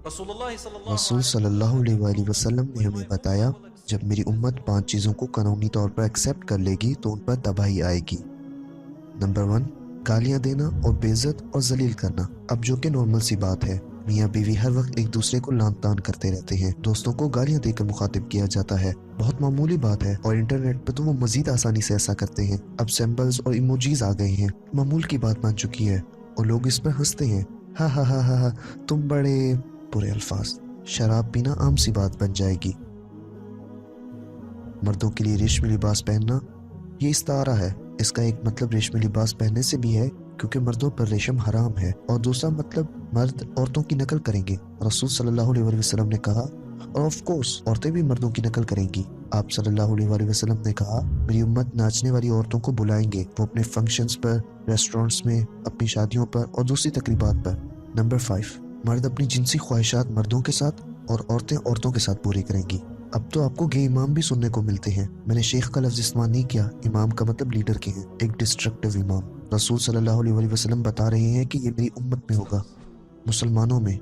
رسول صلی اللہ علیہ وآلہ وسلم نے ہمیں بتایا جب میری امت 5 چیزوں کو قانونی طور پر ایکسیپٹ کر لے گی تو ان پر تباہی آئے گی۔ نمبر 1، گالیاں دینا اور بے عزت اور ذلیل کرنا، اب جو کہ نارمل سی بات ہے۔ میاں بیوی ہر وقت ایک دوسرے کو لان تان کرتے رہتے ہیں، دوستوں کو گالیاں دے کر مخاطب کیا جاتا ہے، بہت معمولی بات ہے، اور انٹرنیٹ پہ تو وہ مزید آسانی سے ایسا کرتے ہیں۔ اب سمبلز اور ایموجیز آ گئے ہیں، معمول کی بات بن چکی ہے، اور لوگ اس پر ہنستے ہیں، ہاں ہاں ہاں ہاں تم بڑے برے الفاظ۔ شراب پینا عام سی بات بن جائے گی۔ مردوں کے لیے ریشمی لباس پہننا یہ استعارہ ہے، اس کا ایک مطلب ریشمی لباس پہننے سے بھی ہے کیونکہ مردوں پر ریشم حرام ہے، اور دوسرا مطلب مرد عورتوں کی نقل کریں گے۔ رسول صلی اللہ علیہ وآلہ وسلم نے کہا، اور آف کورس عورتیں بھی مردوں کی نقل کریں گی۔ آپ صلی اللہ علیہ وآلہ وسلم نے کہا، میری امت ناچنے والی عورتوں کو بلائیں گے، وہ اپنے فنکشنز پر، ریسٹورنٹس میں، اپنی شادیوں پر اور دوسری تقریبات پر۔ نمبر 5، مرد اپنی جنسی خواہشات مردوں کے ساتھ اور عورتیں عورتوں کے ساتھ پوری کریں گی۔ اب تو آپ کو گے امام بھی سننے کو ملتے ہیں، میں نے شیخ کا لفظ استعمال نہیں کیا، امام کا مطلب لیڈر کے ہیں، ایک ڈسٹرکٹیو امام۔ رسول صلی اللہ علیہ وسلم بتا رہے ہیں کہ یہ میری امت میں ہوگا، مسلمانوں میں